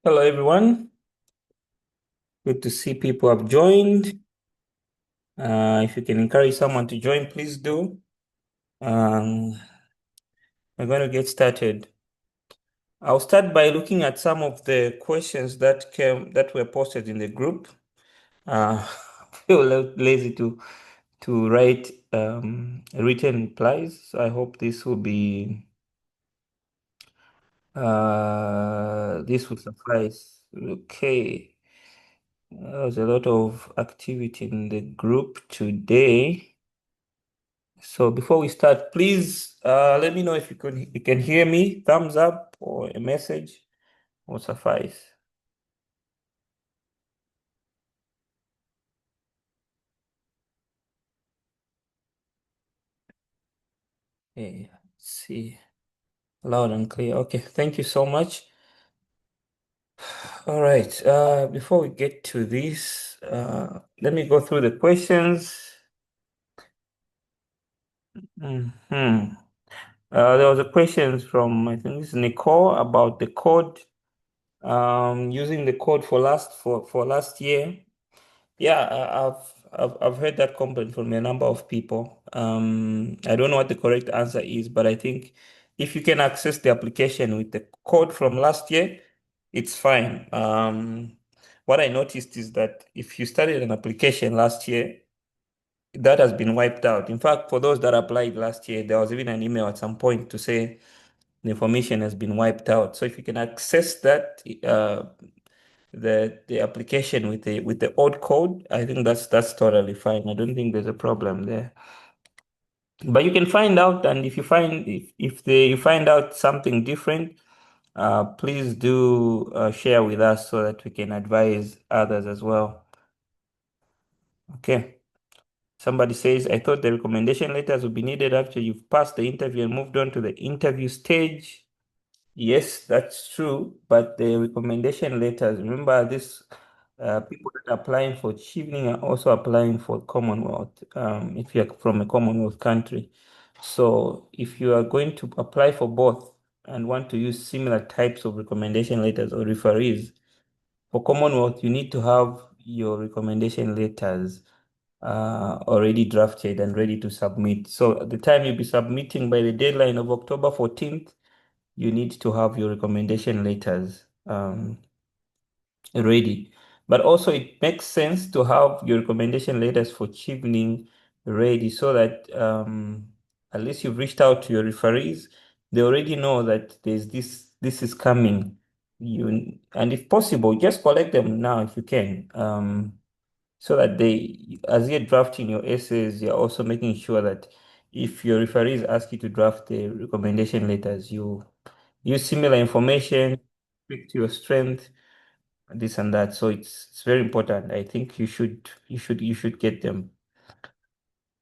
Hello, everyone. Good to see people have joined. If you can encourage someone to join, please do. Um, we're going to get started. I'll start by looking at some of the questions that were posted in the group. I feel lazy to write written replies, so I hope this will suffice. Okay. There's a lot of activity in the group today. So before we start, please let me know if you can hear me. Thumbs up or a message will suffice. Okay, let's see. Loud and clear. Okay, thank you so much. All right. Before we get to this, let me go through the questions. Mhm. There was a question from, I think this is Nicole, about the code, using the code for last year. Yeah, I've heard that complaint from a number of people. I don't know what the correct answer is, but I think if you can access the application with the code from last year, it's fine. What I noticed is that if you started an application last year, that has been wiped out. In fact, for those that applied last year, there was even an email at some point to say the information has been wiped out. So if you can access that, the application with the old code, I think that's totally fine. I don't think there's a problem there. But you can find out, and if you find out something different, please do share with us so that we can advise others as well. Okay. Somebody says, I thought the recommendation letters would be needed after you've passed the interview and moved on to the interview stage. Yes, that's true, but the recommendation letters, remember this, people that are applying for Chevening are also applying for Commonwealth, if you're from a Commonwealth country. So if you are going to apply for both and want to use similar types of recommendation letters or referees, for Commonwealth, you need to have your recommendation letters already drafted and ready to submit. So at the time you'll be submitting by the deadline of October 14th, you need to have your recommendation letters ready. But also, it makes sense to have your recommendation letters for Chevening ready so that at least you've reached out to your referees. They already know that this is coming. And if possible, just collect them now if you can. So that as you're drafting your essays, you're also making sure that if your referees ask you to draft the recommendation letters, you use similar information, speak to your strength, this and that. So it's very important. I think you should get them.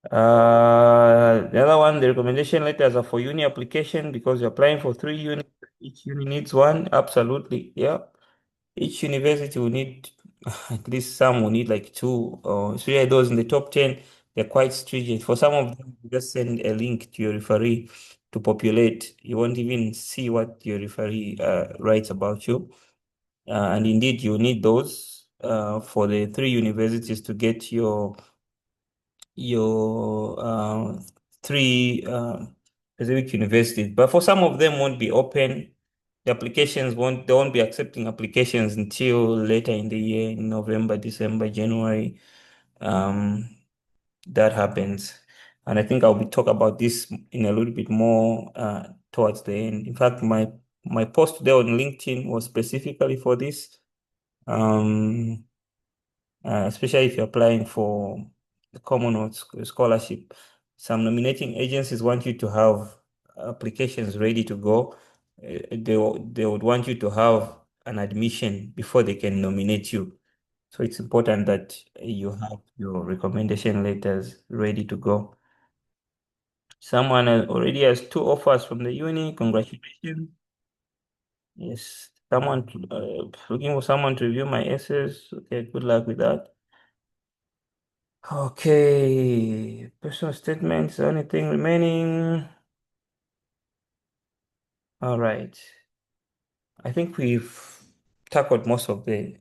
The other one, the recommendation letters are for uni application because you're applying for 3 units. Each uni needs one. Absolutely. Yeah. Each university will need at least some will need like two, or especially those in the top 10, they're quite stringent. For some of them, you just send a link to your referee to populate. You won't even see what your referee writes about you. And indeed, you need those for the 3 universities to get your three specific universities. But for some of them won't be open. The applications won't they won't be accepting applications until later in the year, in November, December, January. Um, that happens. And I think I'll be talk about this in a little bit more towards the end. In fact, my post there on LinkedIn was specifically for this. Um, Especially if you're applying for the Commonwealth Scholarship. Some nominating agencies want you to have applications ready to go. They would want you to have an admission before they can nominate you. So it's important that you have your recommendation letters ready to go. Someone already has 2 offers from the uni. Congratulations. Yes. Looking for someone to review my essays. Okay, good luck with that. Okay, personal statements, anything remaining? All right. I think we've tackled most of the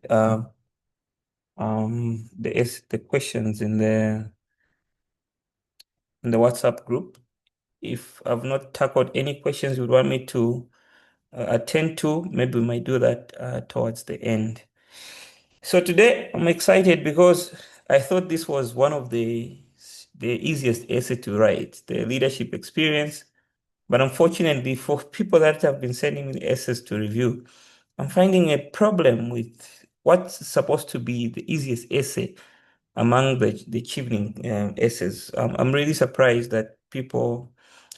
questions in the WhatsApp group. If I've not tackled any questions you would want me to attend to, maybe we might do that towards the end. So today I'm excited because I thought this was one of the easiest essay to write, the leadership experience. But unfortunately, for people that have been sending me essays to review, I'm finding a problem with what's supposed to be the easiest essay among the Chevening essays. I'm really surprised that people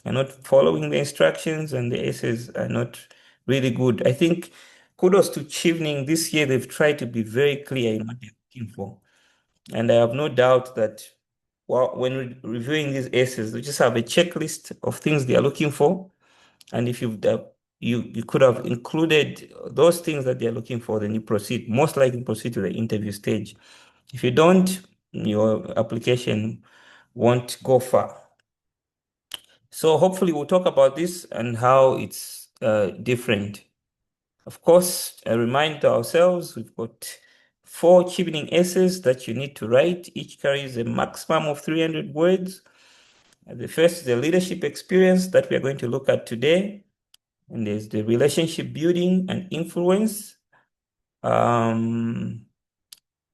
are not following the instructions and the essays are not really good. I think kudos to Chevening. This year they've tried to be very clear in what they're looking for. And I have no doubt that when reviewing these essays, they just have a checklist of things they are looking for. And if you could have included those things that they're looking for, then you proceed, most likely proceed to the interview stage. If you don't, your application won't go far. So hopefully we'll talk about this and how it's different. Of course, a reminder to ourselves, we've got 4 chevening essays that you need to write. Each carries a maximum of 300 words. The first is the leadership experience that we are going to look at today. And there's the relationship building and influence. Um,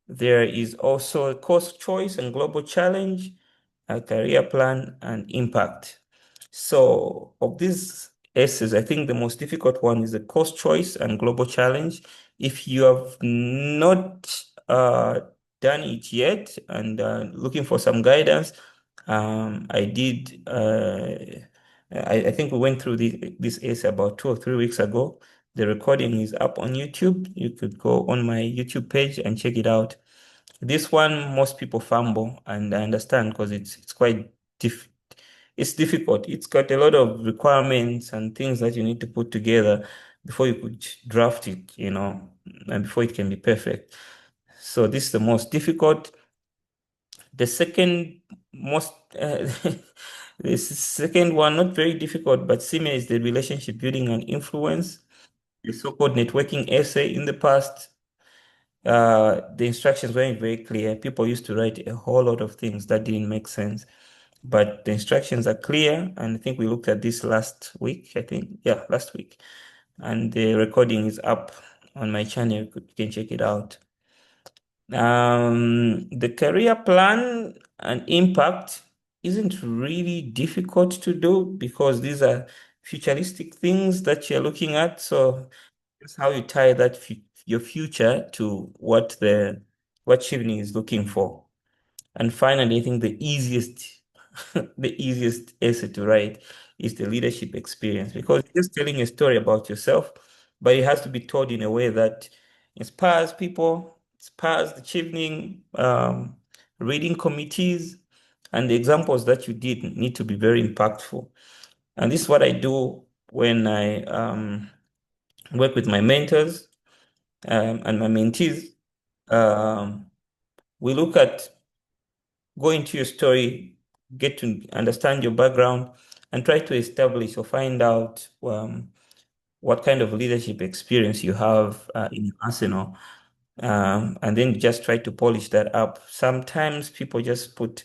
there is also a course choice and global challenge, a career plan, and impact. So of these essays, I think the most difficult one is the course choice and global challenge. If you have not done it yet and looking for some guidance, I did. I think we went through this essay about 2 or 3 weeks ago. The recording is up on YouTube. You could go on my YouTube page and check it out. This one, most people fumble, and I understand because it's quite it's difficult. It's got a lot of requirements and things that you need to put together before you could draft it, and before it can be perfect. So this is the most difficult. The second most, the second one, not very difficult, but similar, is the relationship building and influence, the so-called networking essay. In the past, the instructions weren't very clear. People used to write a whole lot of things that didn't make sense. But the instructions are clear, and I think we looked at this last week, I think. Yeah, last week. And the recording is up on my channel. You can check it out. The career plan and impact isn't really difficult to do because these are futuristic things that you're looking at. So it's how you tie that your future to what Chevening is looking for. And finally, I think the easiest the easiest essay to write is the leadership experience because you're just telling a story about yourself, but it has to be told in a way that inspires people, inspires the Chevening reading committees, and the examples that you did need to be very impactful. And this is what I do when I work with my mentors and my mentees. Um, we look at go into your story, get to understand your background, and try to establish or find out what kind of leadership experience you have in your arsenal. And then just try to polish that up. Sometimes people just put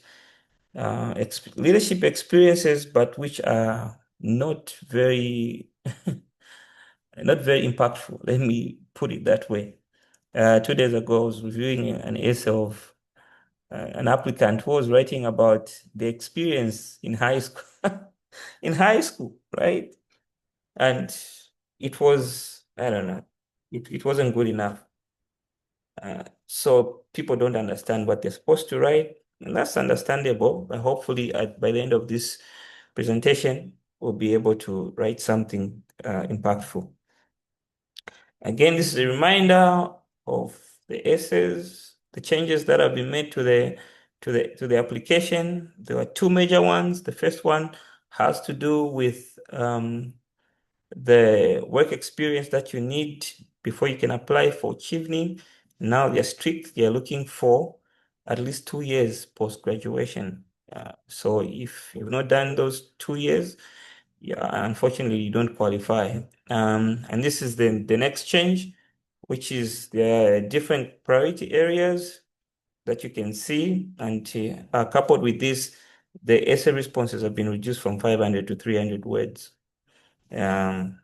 leadership experiences, but which are not very impactful. Let me put it that way. 2 days ago, I was reviewing an essay of an applicant who was writing about the experience in high school, in high school, right? And it was, I don't know, it wasn't good enough. So people don't understand what they're supposed to write, and that's understandable. But hopefully, by the end of this presentation, we'll be able to write something impactful. Again, this is a reminder of the essays, the changes that have been made to the application. There are 2 major ones. The first one has to do with the work experience that you need before you can apply for Chevening. Now they're strict. They're looking for at least 2 years post-graduation. So if you've not done those 2 years, yeah, unfortunately, you don't qualify. And this is the next change. which is there are different priority areas that you can see, and coupled with this, the essay responses have been reduced from 500 to 300 words, um,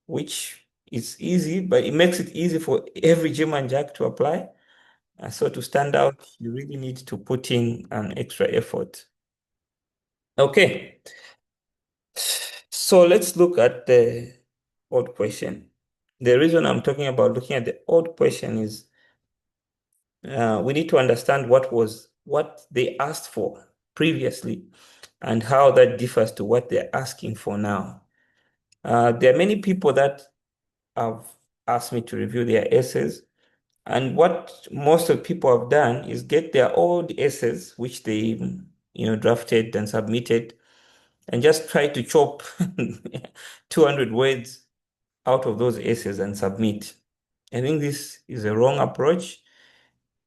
which is easy, but it makes it easy for every Jim and Jack to apply. So to stand out, you really need to put in an extra effort. Okay, so let's look at the odd question. The reason I'm talking about looking at the odd question is we need to understand what they asked for previously and how that differs to what they're asking for now. There are many people that have asked me to review their essays, and what most of people have done is get their old essays, which they drafted and submitted, and just try to chop 200 words out of those essays and submit. I think this is a wrong approach.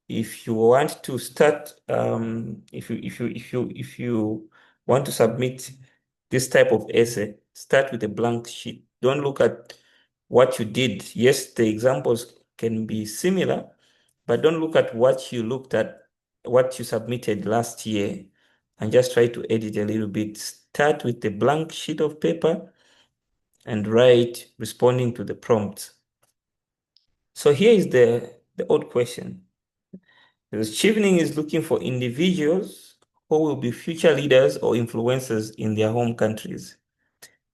If you want to start, if you want to submit this type of essay, start with a blank sheet. Don't look at what you did. Yes, the examples can be similar, but don't look at what you looked at, what you submitted last year, and just try to edit a little bit. Start with a blank sheet of paper and write responding to the prompt. So here is the odd question. Because Chevening is looking for individuals who will be future leaders or influencers in their home countries.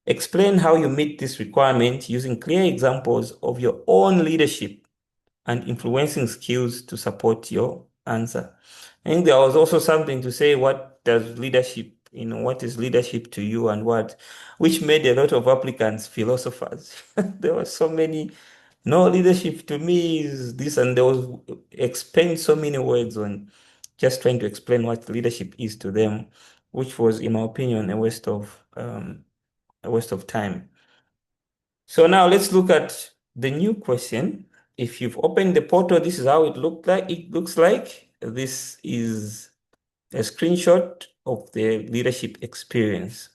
Explain how you meet this requirement using clear examples of your own leadership and influencing skills to support your answer. I think there was also something to say, what does leadership, what is leadership to you and what, which made a lot of applicants philosophers. There were so many, no, leadership to me is this, and there was expend so many words on just trying to explain what leadership is to them, which was, in my opinion, a waste of time. So now let's look at the new question. If you've opened the portal, this is how it looks like. This is a screenshot of the leadership experience.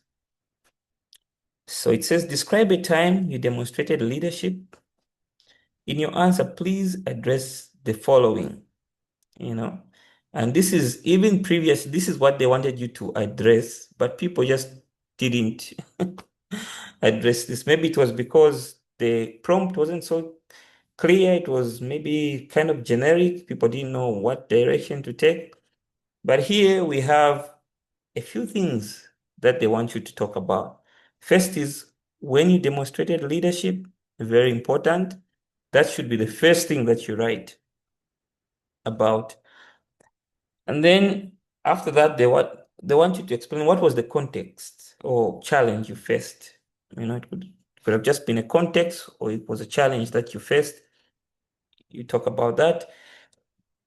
So it says, describe a time you demonstrated leadership. In your answer, please address the following, you know. And this is even previous, this is what they wanted you to address, but people just didn't address this. Maybe it was because the prompt wasn't so clear. It was maybe kind of generic. People didn't know what direction to take. But here we have a few things that they want you to talk about. First is when you demonstrated leadership, very important. That should be the first thing that you write about. And then after that, they want you to explain what was the context or challenge you faced. It could have just been a context, or it was a challenge that you faced. You talk about that.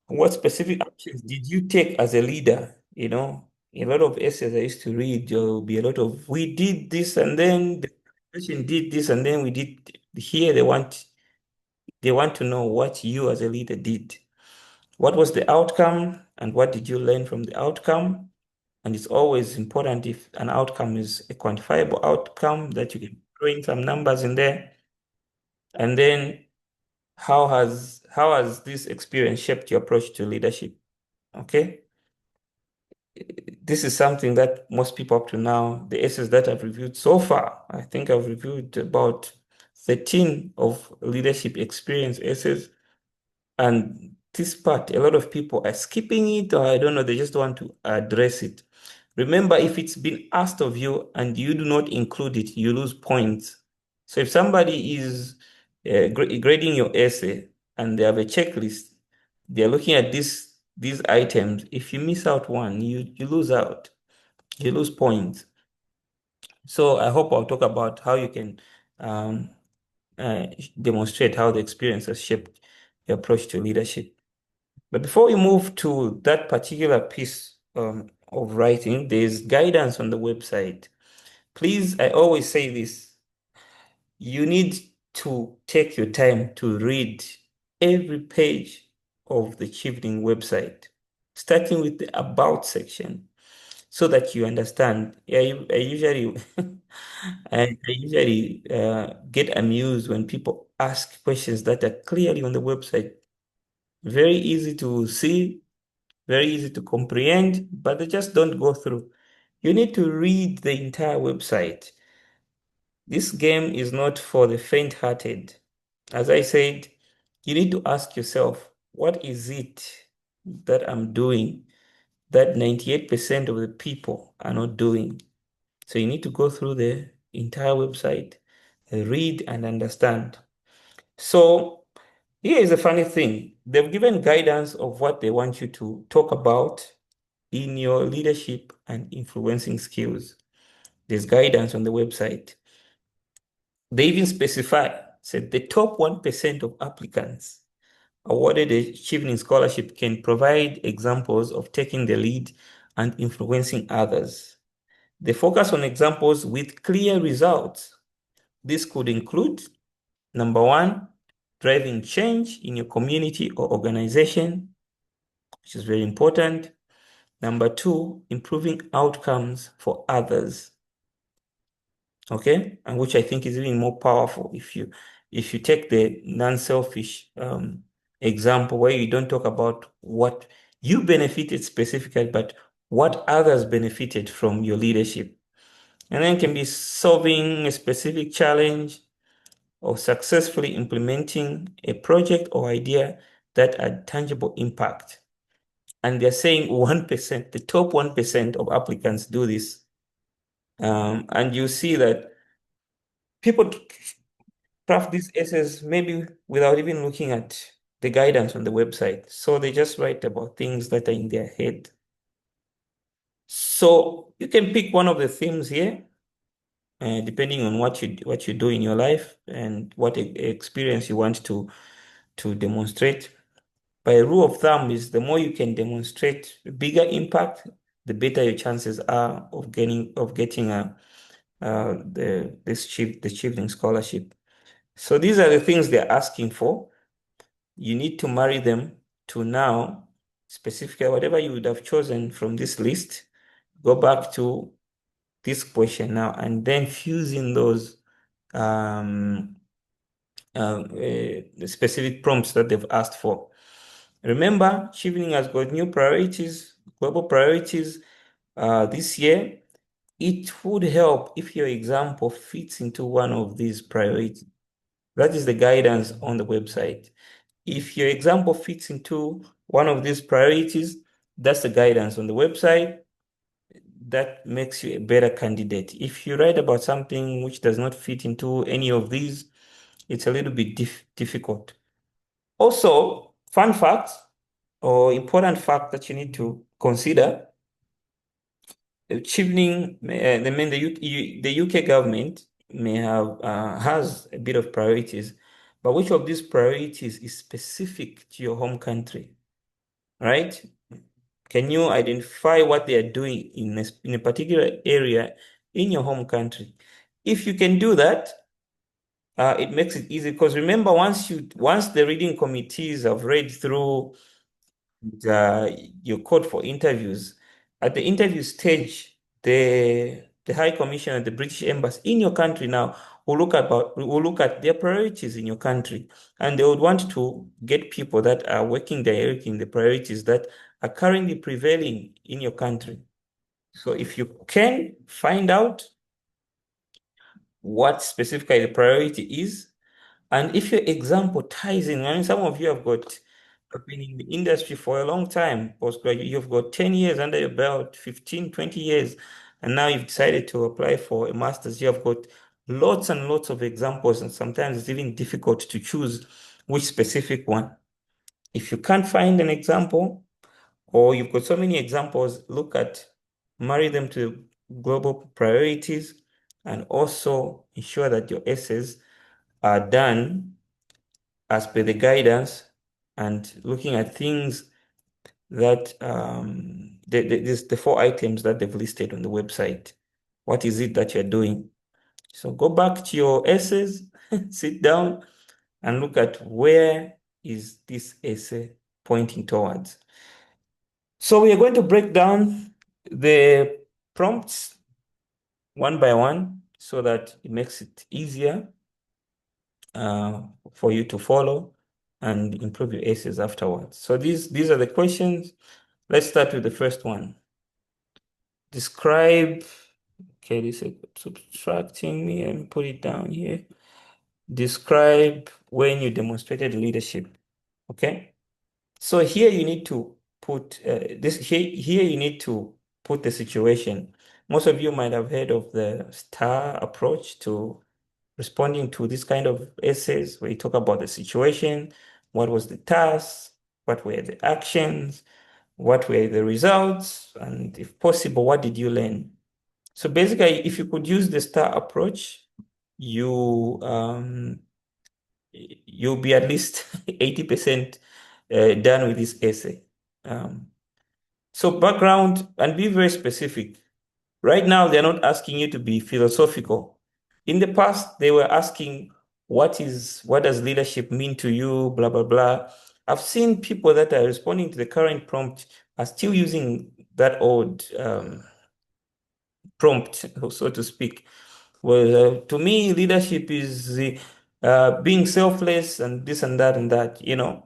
What specific actions did you take as a leader? A lot of essays I used to read, there will be a lot of, we did this and then the person did this and then we did. Here they want to know what you as a leader did. What was the outcome and what did you learn from the outcome? And it's always important if an outcome is a quantifiable outcome that you can throw in some numbers in there. And then how has this experience shaped your approach to leadership? Okay. This is something that most people up to now, the essays that I've reviewed so far, I think I've reviewed about 13 of leadership experience essays. And this part, a lot of people are skipping it, or I don't know, they just want to address it. Remember, if it's been asked of you and you do not include it, you lose points. So if somebody is grading your essay and they have a checklist, they're looking at these items. If you miss out one, you lose out. You lose points. So I hope I'll talk about how you can um, demonstrate how the experience has shaped your approach to leadership. But before we move to that particular piece of writing, there's guidance on the website. Please, I always say this, you need to take your time to read every page of the Chevening website, starting with the About section. so that you understand. I usually I usually get amused when people ask questions that are clearly on the website. Very easy to see, very easy to comprehend, but they just don't go through. You need to read the entire website. This game is not for the faint-hearted. As I said, you need to ask yourself, what is it that I'm doing that 98% of the people are not doing? So you need to go through the entire website, read and understand. So here is a funny thing. They've given guidance of what they want you to talk about in your leadership and influencing skills. There's guidance on the website. They even specify, said the top 1% of applicants awarded a Chevening Scholarship can provide examples of taking the lead and influencing others. They focus on examples with clear results. This could include, number one, driving change in your community or organization, which is very important. Number two, improving outcomes for others. Okay, and which I think is even more powerful if you take the non-selfish example where you don't talk about what you benefited specifically, but what others benefited from your leadership. And then it can be solving a specific challenge or successfully implementing a project or idea that had tangible impact. And they're saying 1%, the top 1% of applicants do this. And you see that people craft these essays maybe without even looking at the guidance on the website. So they just write about things that are in their head. So you can pick one of the themes here, depending on what you do in your life and what experience you want to demonstrate. By a rule of thumb is the more you can demonstrate bigger impact, the better your chances are of getting the Chevening Scholarship. So these are the things they're asking for. You need to marry them to now, specifically whatever you would have chosen from this list, go back to this question now, and then fuse in those um, specific prompts that they've asked for. Remember, Chevening has got new priorities, global priorities this year. It would help if your example fits into one of these priorities. That is the guidance on the website. If your example fits into one of these priorities, that's the guidance on the website. That makes you a better candidate. If you write about something which does not fit into any of these, it's a little bit difficult. Also, fun fact or important fact that you need to consider, Chevening, I mean the UK government may have has a bit of priorities, but which of these priorities is specific to your home country, right? Can you identify what they are doing in a particular area in your home country? If you can do that, it makes it easy because remember, once the reading committees have read through your code for interviews, at the interview stage, the High Commissioner, the British Embassy in your country now will look at their priorities in your country, and they would want to get people that are working directly in the priorities that are currently prevailing in your country. So if you can find out what specifically the priority is, and if your example ties in, I mean, some of you have been in the industry for a long time, postgraduate, you've got 10 years under your belt, 15, 20 years, and now you've decided to apply for a master's. You have got lots and lots of examples, and sometimes it's even difficult to choose which specific one. If you can't find an example, or you've got so many examples, marry them to global priorities, and also ensure that your essays are done as per the guidance and looking at things that the four items that they've listed on the website. What is it that you're doing? So go back to your essays, sit down and look at where is this essay pointing towards. So we are going to break down the prompts one by one so that it makes it easier uh, for you to follow and improve your essays afterwards. So these are the questions. Let's start with the first one. Describe, okay, this is subtracting me and put it down here. Describe when you demonstrated leadership. Okay. So here you need to put here you need to put the situation. Most of you might have heard of the STAR approach to responding to this kind of essays where you talk about the situation, what was the task, what were the actions, what were the results, and if possible, what did you learn? So basically, if you could use the STAR approach, you you'll be at least 80% done with this essay. Um, so background, and be very specific. Right now, they're not asking you to be philosophical. In the past, they were asking, what does leadership mean to you? Blah, blah, blah. I've seen people that are responding to the current prompt are still using that old prompt, so to speak. Well, to me, leadership is being selfless and this and that and that, you know.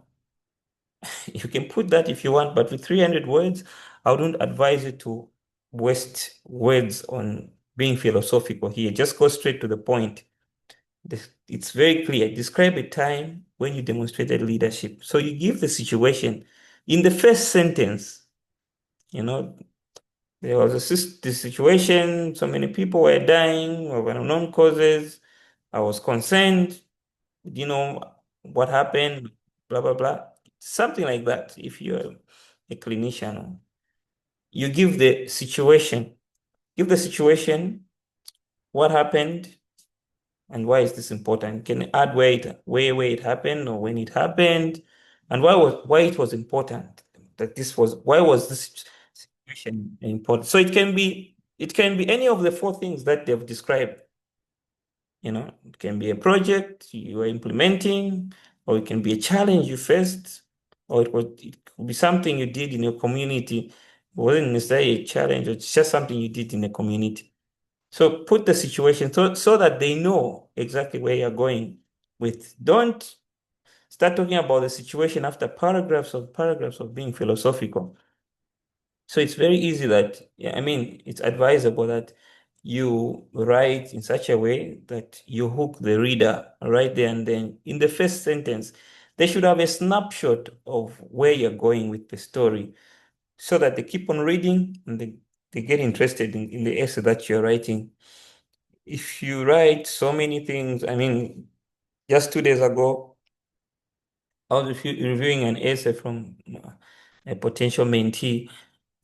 You can put that if you want, but with 300 words, I wouldn't advise you to waste words on being philosophical here. Just go straight to the point. It's very clear. Describe a time when you demonstrated leadership. So you give the situation. In the first sentence, you know, there was this situation, so many people were dying of unknown causes. I was concerned, you know, what happened, blah, blah, blah. Something like that. If you're a clinician, you give the situation, what happened, and why is this important? You can add where it happened or when it happened, and why it was important. Why was this situation important? So it can be any of the four things that they've described. You know, it can be a project you are implementing, or it can be a challenge you faced, or it could be something you did in your community. It wasn't necessarily a challenge, it's just something you did in the community. So put the situation so that they know exactly where you're going with. Don't start talking about the situation after paragraphs of being philosophical. So it's very easy that, yeah, I mean, it's advisable that you write in such a way that you hook the reader right there and then. In the first sentence, they should have a snapshot of where you're going with the story so that they keep on reading and they get interested in the essay that you're writing. If you write so many things, I mean, just 2 days ago, I was reviewing an essay from a potential mentee.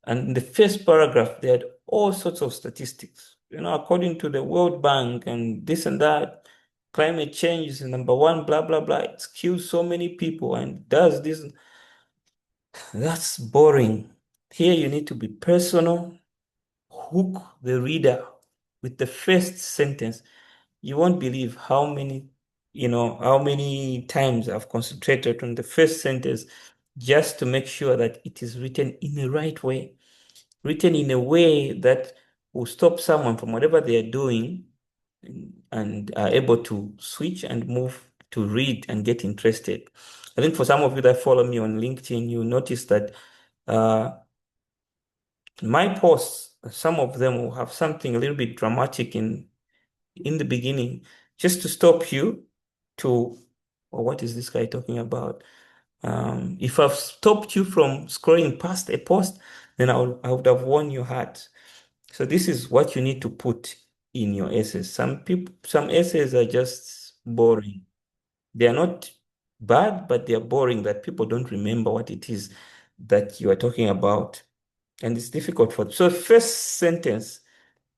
And in the first paragraph, they had all sorts of statistics. You know, according to the World Bank and this and that, climate change is number one, blah, blah, blah. It kills so many people and does this. That's boring. Here you need to be personal, hook the reader with the first sentence. You won't believe how many times I've concentrated on the first sentence just to make sure that it is written in the right way, written in a way that will stop someone from whatever they are doing and are able to switch and move to read and get interested. I think for some of you that follow me on LinkedIn, you notice that uh, my posts, some of them will have something a little bit dramatic in the beginning, just to stop you to, or what is this guy talking about? If I've stopped you from scrolling past a post, then I would have won your heart. So this is what you need to put in your essays. Some essays are just boring. They are not bad, but they are boring that people don't remember what it is that you are talking about. And it's difficult for them. So first sentence,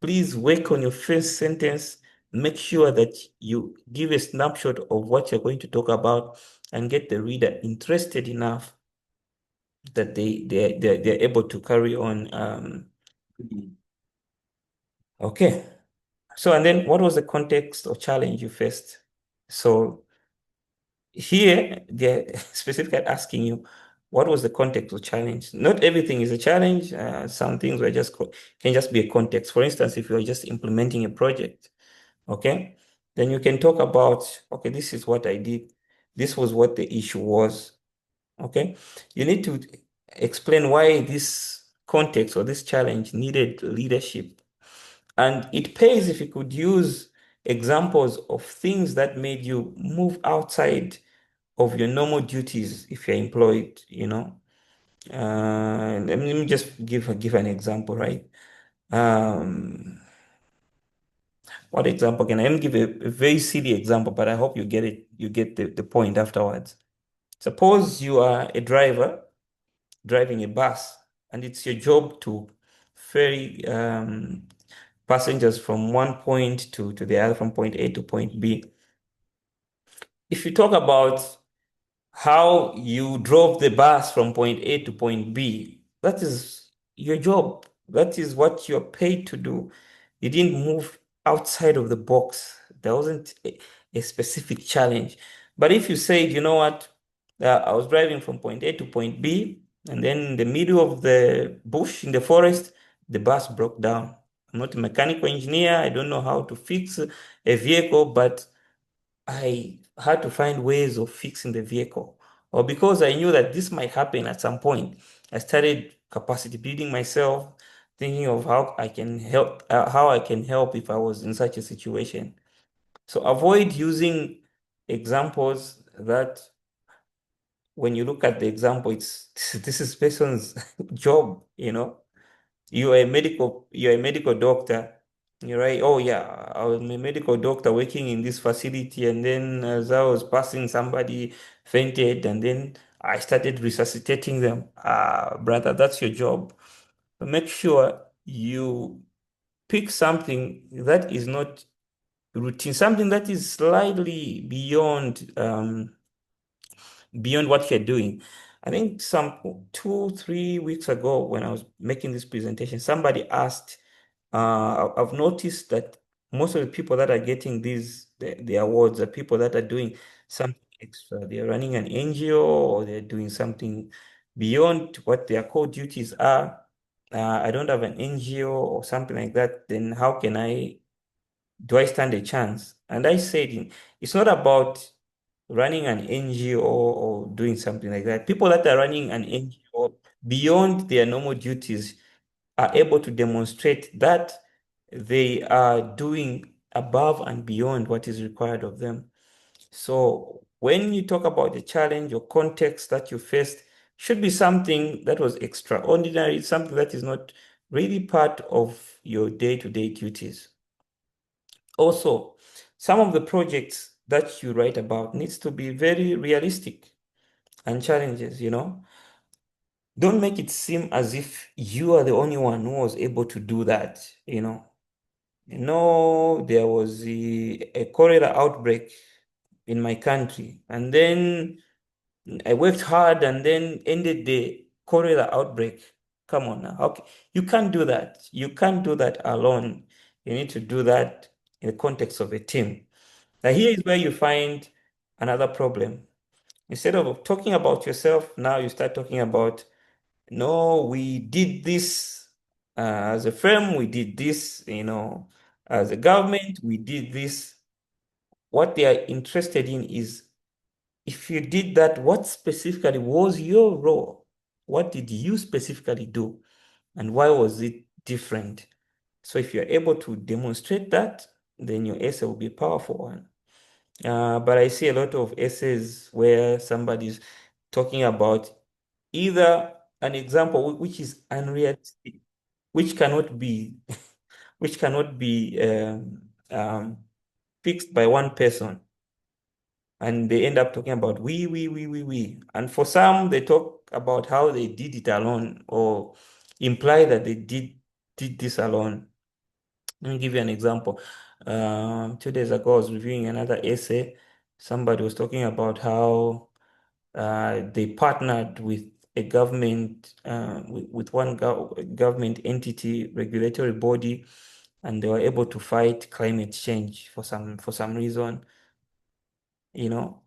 please work on your first sentence. Make sure that you give a snapshot of what you're going to talk about and get the reader interested enough that they're able to carry on. Okay. So, and then what was the context or challenge you faced? So here they're specifically asking you, What was the context of challenge? Not everything is a challenge. Some things were just can just be a context. For instance, if you're just implementing a project, okay, then you can talk about, okay, this is what I did. This was what the issue was. Okay. You need to explain why this context or this challenge needed leadership. And it pays if you could use examples of things that made you move outside of your normal duties if you're employed, you know. Let me just give an example, right? Um, what example can I? Let me give a very silly example, but I hope you get it. You get the point afterwards. Suppose you are a driver driving a bus, and it's your job to ferry passengers from one point to the other, from point A to point B. If you talk about how you drove the bus from point A to point B, that is your job. That is what you're paid to do. You didn't move outside of the box. There wasn't a specific challenge. But if you said, you know what, I was driving from point A to point B, and then in the middle of the bush in the forest, the bus broke down. I'm not a mechanical engineer. I don't know how to fix a vehicle, but I had to find ways of fixing the vehicle. Or because I knew that this might happen at some point, I started capacity building myself, thinking of how I can help if I was in such a situation. So avoid using examples that when you look at the example, it's this is person's job, you know. You're a medical doctor. You're right. Oh yeah, I was a medical doctor working in this facility, and then as I was passing, somebody fainted, and then I started resuscitating them. Brother, that's your job. Make sure you pick something that is not routine, something that is slightly beyond what you're doing. I think some 2, 3 weeks ago, when I was making this presentation, somebody asked, I've noticed that most of the people that are getting the awards are people that are doing something extra. They're running an NGO, or they're doing something beyond what their core duties are. I don't have an NGO or something like that. Then how can do I stand a chance? And I said, it's not about running an NGO or doing something like that. People that are running an NGO beyond their normal duties are able to demonstrate that they are doing above and beyond what is required of them. So when you talk about the challenge or context that you faced, should be something that was extraordinary, something that is not really part of your day-to-day duties. Also, some of the projects that you write about needs to be very realistic and challenges, you know. Don't make it seem as if you are the only one who was able to do that, you know. There was a cholera outbreak in my country, and then I worked hard and then ended the cholera outbreak. Come on now. Okay. You can't do that. You can't do that alone. You need to do that in the context of a team. Now, here is where you find another problem. Instead of talking about yourself, now you start talking about, no, we did this as a firm, we did this, as a government, we did this. What they are interested in is, if you did that, what specifically was your role? What did you specifically do? And why was it different? So if you're able to demonstrate that, then your essay will be a powerful one. But I see a lot of essays where somebody's talking about either an example which is unrealistic, which cannot be which cannot be fixed by one person, and they end up talking about we. And for some, they talk about how they did it alone, or imply that they did this alone. Let me give you an example. 2 days ago, I was reviewing another essay. Somebody was talking about how they partnered with a government, with one government entity, regulatory body, and they were able to fight climate change for some reason, you know.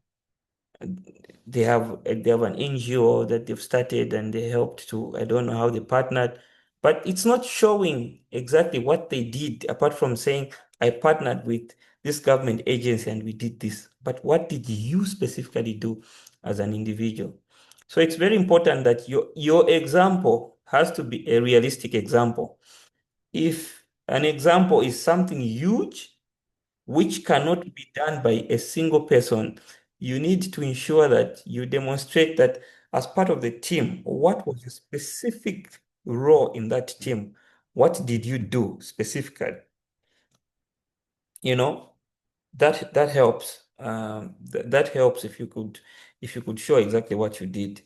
they have an NGO that they've started and they helped to, I don't know how they partnered, but it's not showing exactly what they did apart from saying, I partnered with this government agency and we did this. But what did you specifically do as an individual? So it's very important that your example has to be a realistic example. If an example is something huge, which cannot be done by a single person, you need to ensure that you demonstrate that as part of the team, what was your specific role in that team? What did you do specifically? You know, that helps. That helps if you could show exactly what you did.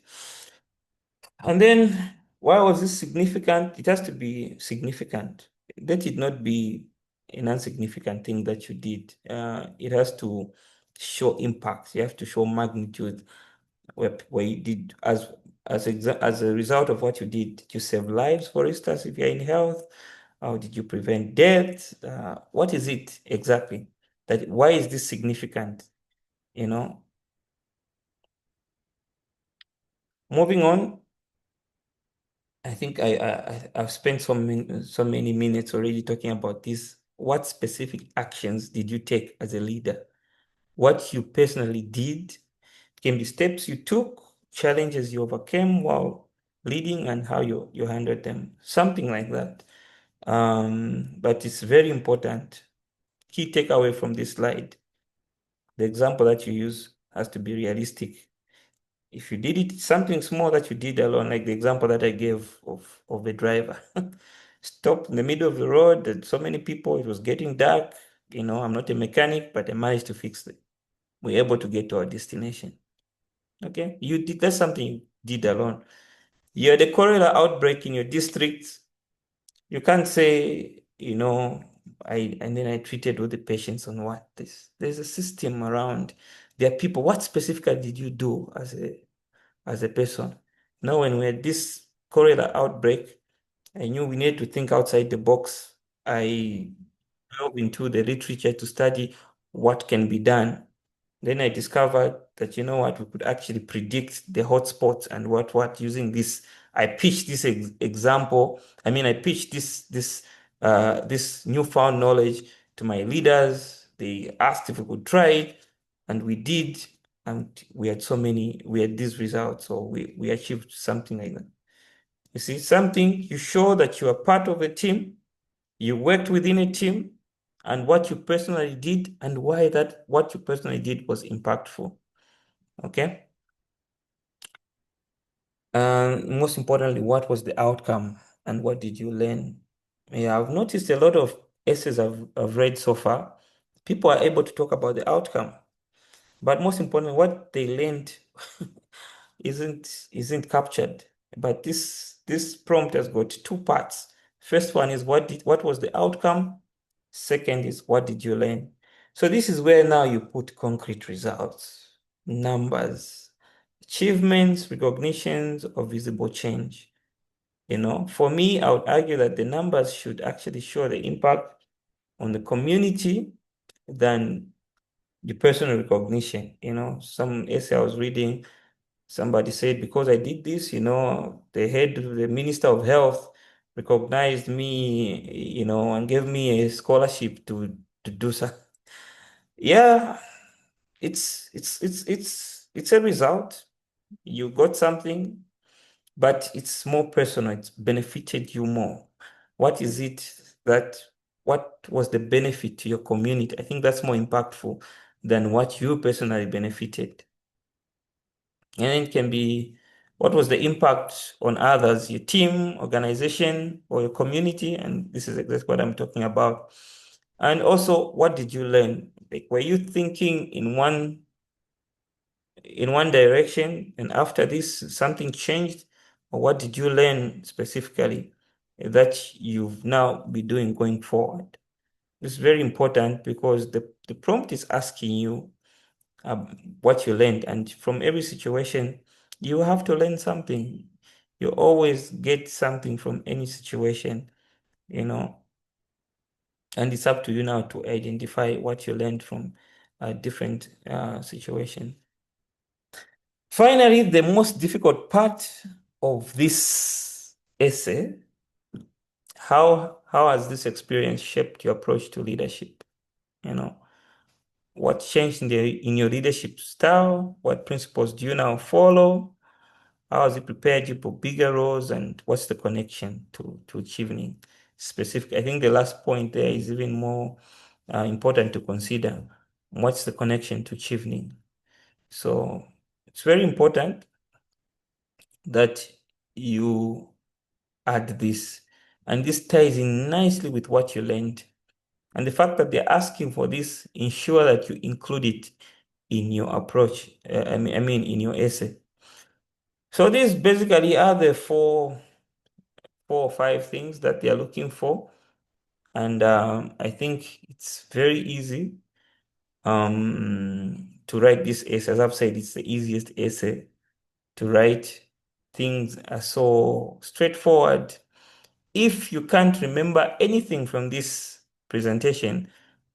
And then, why was this significant? It has to be significant. Let it not be an insignificant thing that you did. It has to show impact. You have to show magnitude where you did as a result of what you did you save lives, for instance, if you're in health? How did you prevent death? What is it exactly? That why is this significant? You know, moving on. I think I've spent so many minutes already talking about this. What specific actions did you take as a leader? What you personally did, can be steps you took, challenges you overcame while leading, and how you handled them. Something like that. But it's very important. Key takeaway from this slide: the example that you use has to be realistic. If you did it, something small that you did alone, like the example that I gave of a driver, stop in the middle of the road, and so many people, it was getting dark. I'm not a mechanic, but I managed to fix it. We're able to get to our destination. Okay, that's something you did alone. You had a cholera outbreak in your district. You can't say, and then I treated all the patients on what this. There's a system around. There are people. What specifically did you do as a person? Now, when we had this cholera outbreak, I knew we needed to think outside the box. I delved into the literature to study what can be done. Then I discovered that, we could actually predict the hotspots and what using this. I pitched this example. I pitched this newfound knowledge to my leaders. They asked if we could try it, and we did, and we had these results, so we achieved something like that. You see, something you show that you are part of a team, you worked within a team, and what you personally did, and why that what you personally did was impactful. Okay. Most importantly, what was the outcome and what did you learn? Yeah, I've noticed a lot of essays I've read so far. People are able to talk about the outcome, but most importantly, what they learned isn't captured. But this prompt has got two parts. First one is what was the outcome? Second is what did you learn? So this is where now you put concrete results, numbers, achievements, recognitions, or visible change. For me, I would argue that the numbers should actually show the impact on the community than the personal recognition. Some essay I was reading, somebody said, because I did this, the Minister of Health recognized me, and gave me a scholarship to do so. Yeah, it's a result. You got something, but it's more personal. It's benefited you more. What is it that, what was the benefit to your community? I think that's more impactful than what you personally benefited. And it can be, what was the impact on others, your team, organization, or your community? And this is exactly what I'm talking about. And also, what did you learn? Like, were you thinking in one direction, and after this something changed? Or what did you learn specifically that you've now be doing going forward? This is very important because the prompt is asking you what you learned, and from every situation you have to learn something. You always get something from any situation, you know and it's up to you now to identify what you learned from a different situation. Finally, the most difficult part of this essay, how has this experience shaped your approach to leadership? You know, what changed in your leadership style? What principles do you now follow? How has it prepared you for bigger roles? And what's the connection to Chevening specific? I think the last point there is even more important to consider. What's the connection to Chevening? So it's very important that you add this. And this ties in nicely with what you learned. And the fact that they're asking for this, ensure that you include it in your approach, I mean, in your essay. So these basically are the four or five things that they are looking for. And I think it's very easy to write this essay. As I've said, it's the easiest essay to write. Things are so straightforward. If you can't remember anything from this presentation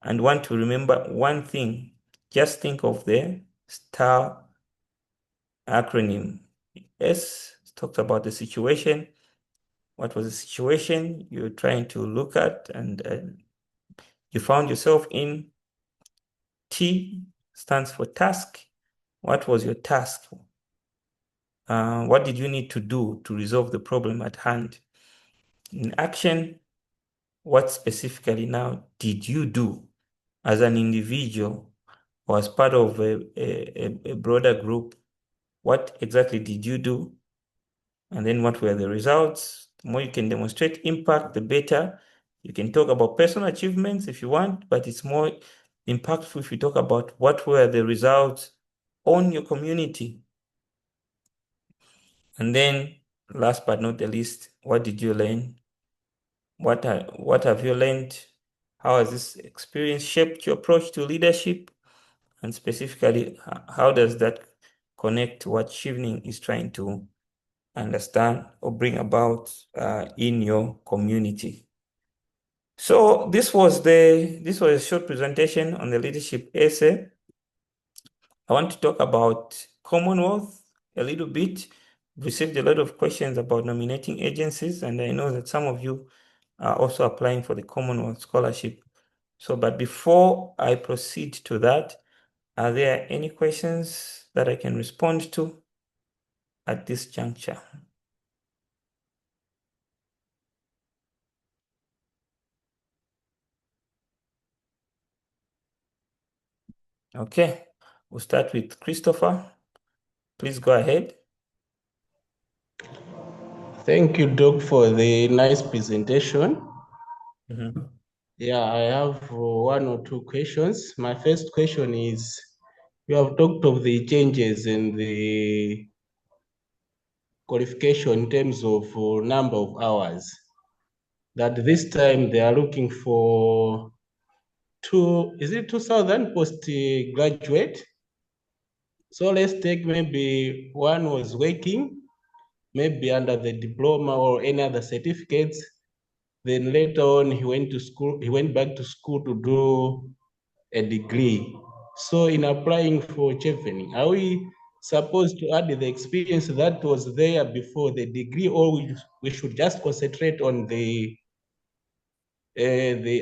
and want to remember one thing, just think of the STAR acronym. S talks about the situation. What was the situation you're trying to look at and you found yourself in? T stands for task. What was your task? What did you need to do to resolve the problem at hand? In action, what specifically now did you do as an individual or as part of a broader group? What exactly did you do? And then what were the results? The more you can demonstrate impact, the better. You can talk about personal achievements if you want, but it's more impactful if you talk about what were the results on your community. And then last but not the least, what did you learn? What have you learned? How has this experience shaped your approach to leadership? And specifically, how does that connect to what Chevening is trying to understand or bring about in your community? So this was a short presentation on the leadership essay. I want to talk about Commonwealth a little bit. Received a lot of questions about nominating agencies, and I know that some of you are also applying for the Commonwealth Scholarship. So, but before I proceed to that, are there any questions that I can respond to at this juncture? Okay, we'll start with Christopher. Please go ahead. Thank you, Doc, for the nice presentation. Mm-hmm. Yeah, I have one or two questions. My first question is, you have talked of the changes in the qualification in terms of number of hours. That this time they are looking for is it 2,000 postgraduate? So let's take maybe one was working, maybe under the diploma or any other certificates. Then later on, he went to school. He went back to school to do a degree. So in applying for Chevening, are we supposed to add the experience that was there before the degree, or we should just concentrate on the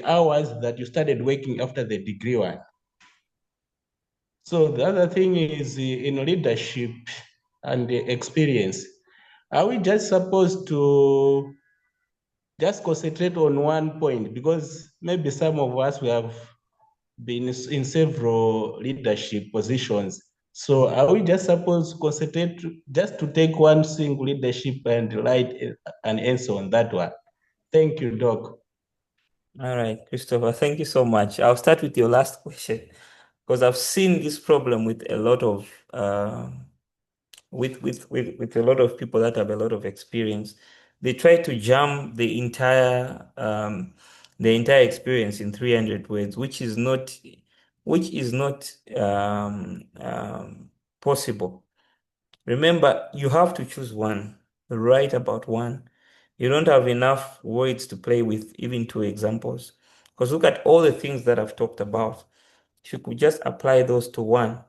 hours that you started working after the degree one? So the other thing is in leadership and the experience, are we just supposed to just concentrate on one point? Because maybe some of us, we have been in several leadership positions. So are we just supposed to concentrate just to take one single leadership and write an answer on that one? Thank you, Doc. All right, Christopher, thank you so much. I'll start with your last question because I've seen this problem with a lot of with a lot of people that have a lot of experience. They try to jam the entire experience in 300 words, which is not possible. Remember, you have to choose one, write about one. You don't have enough words to play with, even two examples. Because look at all the things that I've talked about. If you could just apply those to one.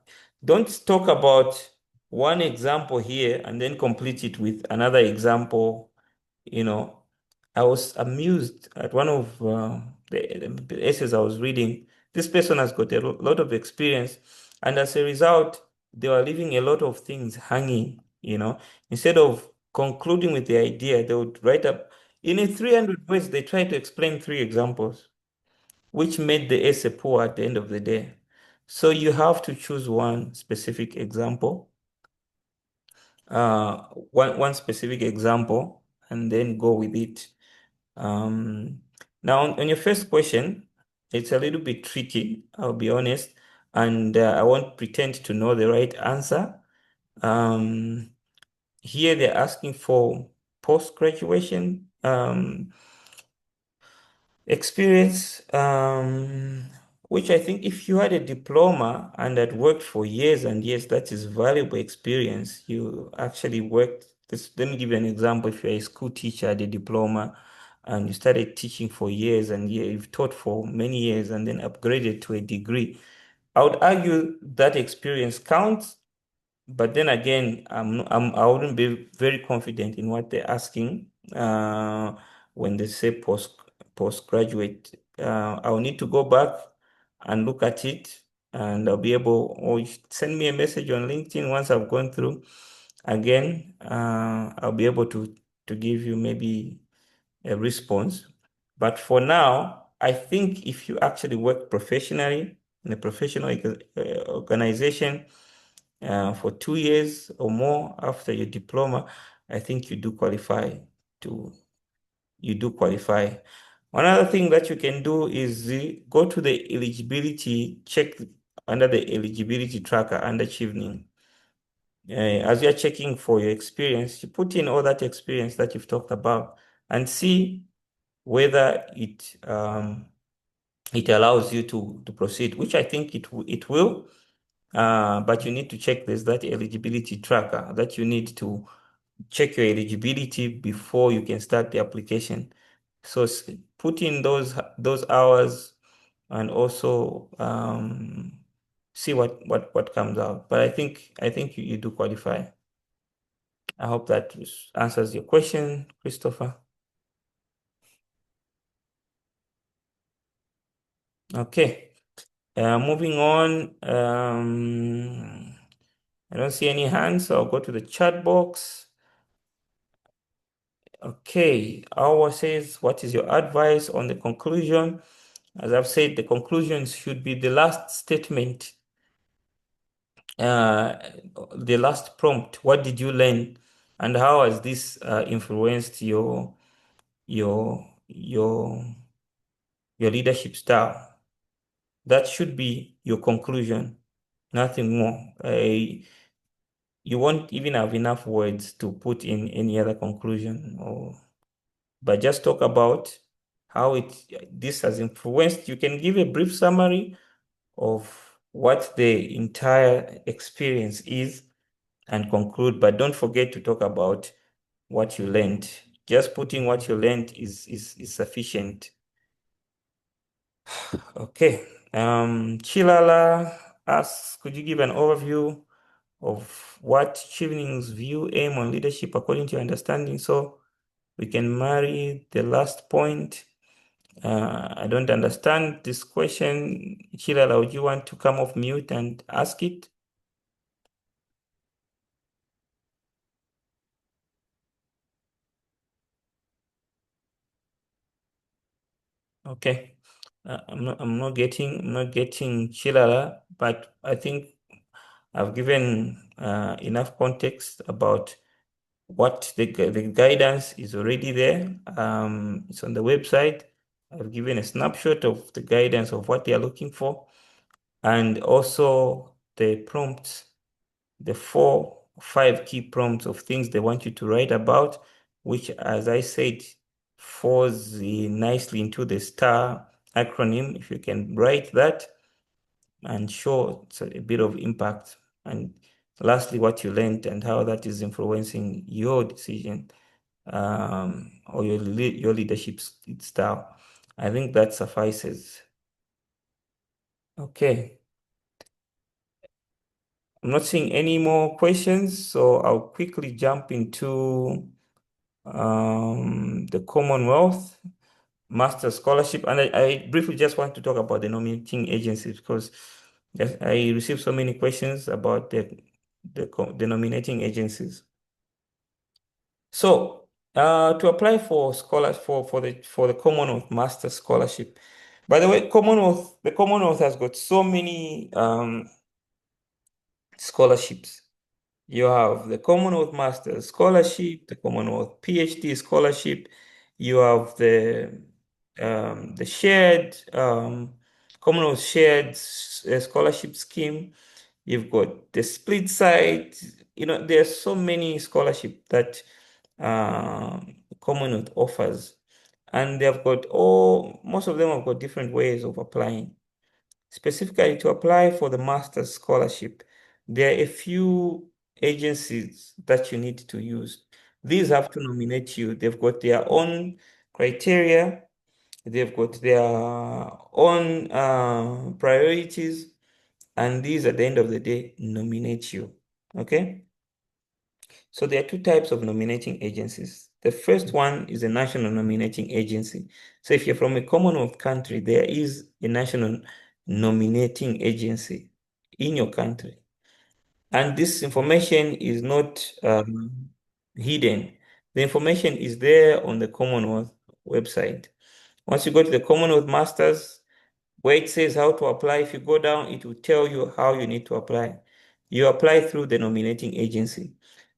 Don't talk about one example here and then complete it with another example. I was amused at one of the essays I was reading. This person has got a lot of experience, and as a result, they were leaving a lot of things hanging. Instead of concluding with the idea, they would write up in a 300 words, they try to explain three examples, which made the essay poor at the end of the day. So you have to choose one specific example, one specific example, and then go with it. Um, Now, on your first question, it's a little bit tricky, I'll be honest, and I won't pretend to know the right answer. Um, Here they're asking for post-graduation experience, which I think if you had a diploma and had worked for years and years, that is valuable experience. You actually worked. Let me give you an example. If you're a school teacher, had a diploma, and you started teaching for years and years, you've taught for many years and then upgraded to a degree, I would argue that experience counts, but then again, I wouldn't be very confident in what they're asking when they say postgraduate. I'll need to go back and look at it, and I'll be able, or send me a message on LinkedIn once I've gone through. Again, I'll be able to give you maybe a response. But for now, I think if you actually work professionally in a professional organization, for 2 years or more after your diploma, I think to you do qualify. Another thing that you can do is go to the eligibility, check under the eligibility tracker under Chevening. As you're checking for your experience, you put in all that experience that you've talked about and see whether it allows you to proceed, which I think it will. But you need to check there's that eligibility tracker that you need to check your eligibility before you can start the application. So put in those hours and also see what comes out. But I think you do qualify. I hope that answers your question, Christopher. Okay. Moving on. I don't see any hands, so I'll go to the chat box. Okay, Our says, what is your advice on the conclusion? As I've said, the conclusions should be the last statement, uh, the last prompt. What did you learn, and how has this influenced your your your leadership style? That should be your conclusion, nothing more. You won't even have enough words to put in any other conclusion, but just talk about how this has influenced. You can give a brief summary of what the entire experience is and conclude, but don't forget to talk about what you learned. Just putting what you learned is sufficient. Okay. Chilala asks, could you give an overview of what Chevening's view, aim on leadership according to your understanding? So we can marry the last point. I don't understand this question. Chilala, would you want to come off mute and ask it? Okay. I'm not getting Chilala, but I think I've given enough context about what the guidance is already there. It's on the website. I've given a snapshot of the guidance of what they are looking for, and also the prompts, the 5 key prompts of things they want you to write about, which, as I said, falls nicely into the STAR acronym. If you can write that and show it's a bit of impact. And lastly, what you learned and how that is influencing your decision or your leadership style. I think that suffices. Okay. I'm not seeing any more questions, so I'll quickly jump into the Commonwealth Master Scholarship. And I briefly just want to talk about the nominating agencies because I received so many questions about the nominating agencies. So to apply for scholars for the Commonwealth Master Scholarship. By the way, the Commonwealth has got so many scholarships. You have the Commonwealth Master Scholarship, the Commonwealth PhD Scholarship. You have the shared Commonwealth Shared Scholarship Scheme. You've got the split side. You know, there's so many scholarship that Commonwealth offers, and they've got most of them have got different ways of applying. Specifically, to apply for the master's scholarship, there are a few agencies that you need to use. These have to nominate you. They've got their own criteria, they've got their own priorities, and these at the end of the day nominate you. Okay? So there are two types of nominating agencies. The first one is a national nominating agency. So if you're from a Commonwealth country, there is a national nominating agency in your country. And this information is not hidden. The information is there on the Commonwealth website. Once you go to the Commonwealth Masters, where it says how to apply, if you go down, it will tell you how you need to apply. You apply through the nominating agency.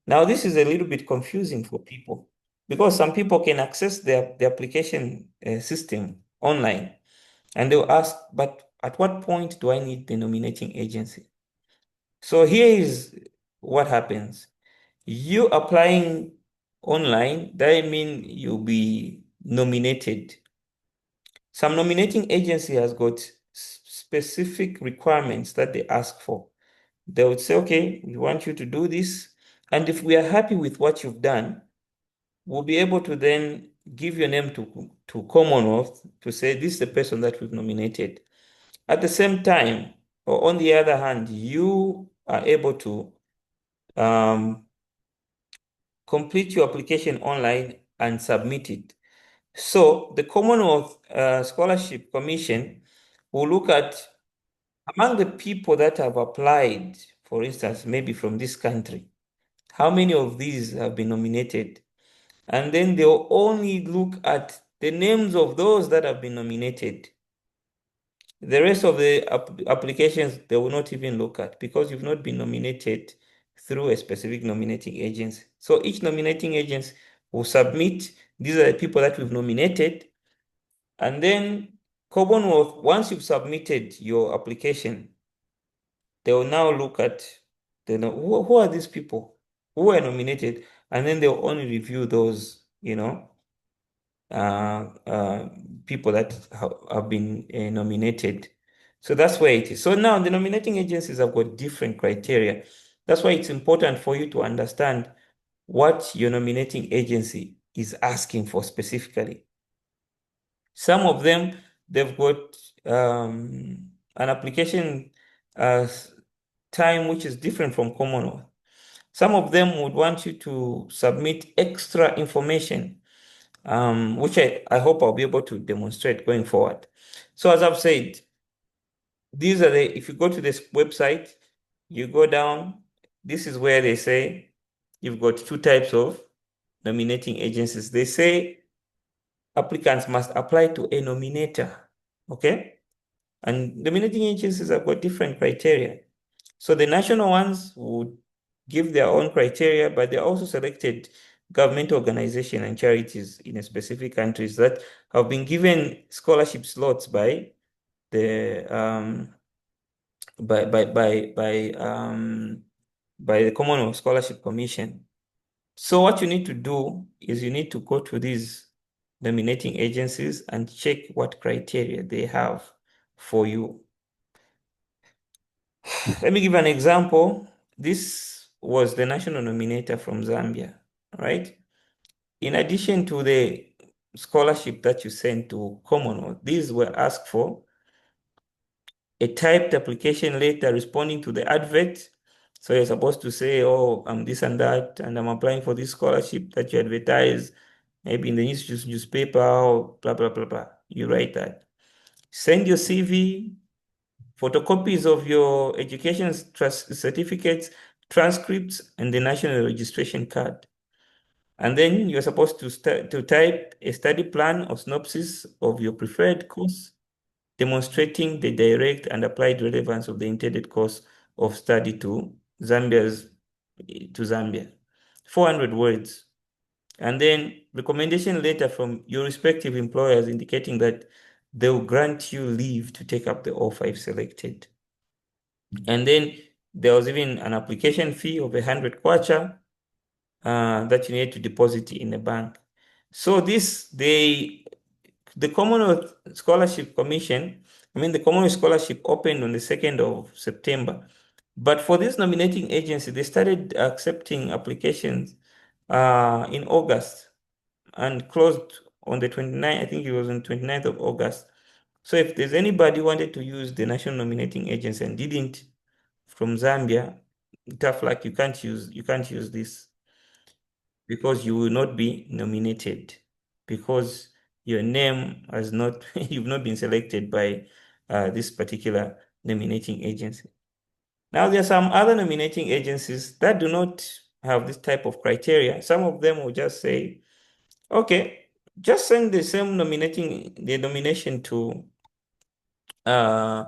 Now, this is a little bit confusing for people because some people can access the application system online and they'll ask, but at what point do I need the nominating agency? So here is what happens. You applying online, that mean you'll be nominated. Some nominating agency has got specific requirements that they ask for. They would say, okay, we want you to do this. And if we are happy with what you've done, we'll be able to then give your name to Commonwealth to say this is the person that we've nominated. At the same time, or on the other hand, you are able to complete your application online and submit it. So the Commonwealth Scholarship Commission will look at among the people that have applied, for instance, maybe from this country, how many of these have been nominated? And then they'll only look at the names of those that have been nominated. The rest of the applications, they will not even look at because you've not been nominated through a specific nominating agency. So each nominating agency will submit, these are the people that we've nominated. And then Commonwealth, once you've submitted your application, they will now look at who are these people who were nominated, and then they'll only review those, uh, people that have been nominated. So that's where it is. So now the nominating agencies have got different criteria. That's why it's important for you to understand what your nominating agency is asking for specifically. Some of them, they've got an application uh, time which is different from Commonwealth. Some of them would want you to submit extra information, which I hope I'll be able to demonstrate going forward. So as I've said, these are if you go to this website, you go down, this is where they say you've got two types of nominating agencies. They say applicants must apply to a nominator, okay? And nominating agencies have got different criteria. So the national ones would give their own criteria, but they also selected government organizations and charities in a specific countries that have been given scholarship slots by the by the Commonwealth Scholarship Commission. So what you need to do is you need to go to these nominating agencies and check what criteria they have for you. Let me give an example. This was the national nominator from Zambia, right? In addition to the scholarship that you sent to Commonwealth, these were asked for a typed application letter responding to the advert, So you're supposed to say, oh, I'm this and that, and I'm applying for this scholarship that you advertise, maybe in the newspaper or blah, blah, blah, blah. You write that. Send your CV, photocopies of your education certificates, transcripts, and the national registration card. And then you're supposed to type a study plan or synopsis of your preferred course, demonstrating the direct and applied relevance of the intended course of study to Zambia. 400 words. And then recommendation letter from your respective employers indicating that they will grant you leave to take up the offer if selected. And then there was even an application fee of 100 kwacha that you need to deposit in a bank. So the Commonwealth Scholarship Commission, the Commonwealth Scholarship opened on the 2nd of September. But for this nominating agency, they started accepting applications in August and closed on the 29th, I think it was on 29th of August. So if there's anybody who wanted to use the National Nominating Agency and didn't from Zambia, tough luck, you can't use this because you will not be nominated because your name has not you've not been selected by this particular nominating agency. Now there are some other nominating agencies that do not have this type of criteria. Some of them will just say, okay, just send the nomination to uh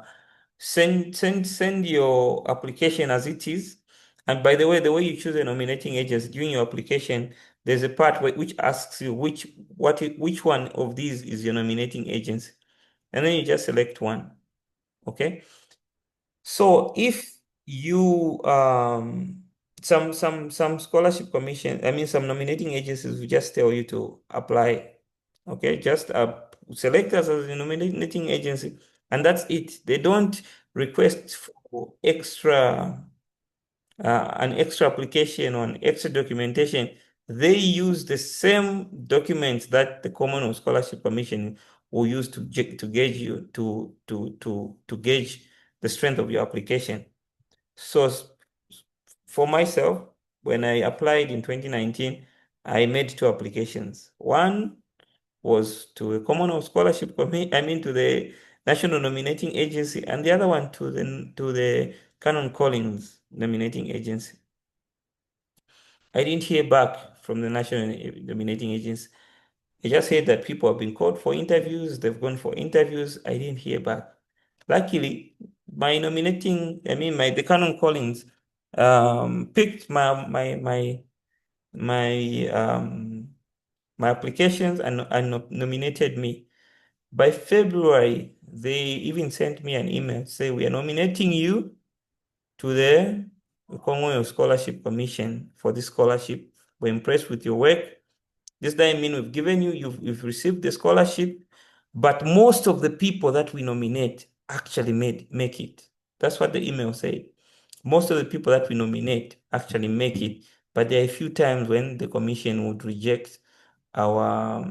send your application as it is. And by the way you choose a nominating agency during your application, there's a part which asks you which one of these is your nominating agency, and then you just select one. Okay. So if you some scholarship commission, some nominating agencies will just tell you to apply. Okay, just select us as a nominating agency, and that's it. They don't request for an extra application or an extra documentation. They use the same documents that the Commonwealth Scholarship Commission will use to gauge you to gauge the strength of your application. So for myself, when I applied in 2019, I made two applications. One was to a Commonwealth Scholarship to the National Nominating Agency, and the other one to the Canon Collins Nominating Agency. I didn't hear back from the National Nominating Agency. I just heard that people have been called for interviews, they've gone for interviews. I didn't hear back. Luckily, the Canon Collins picked my my applications and nominated me. By February, they even sent me an email say we are nominating you to the Commonwealth Scholarship Commission for this scholarship. We're impressed with your work. This doesn't mean we've given you've received the scholarship, but most of the people that we nominate actually make it. That's what the email said. Most of the people that we nominate actually make it, but there are a few times when the commission would reject our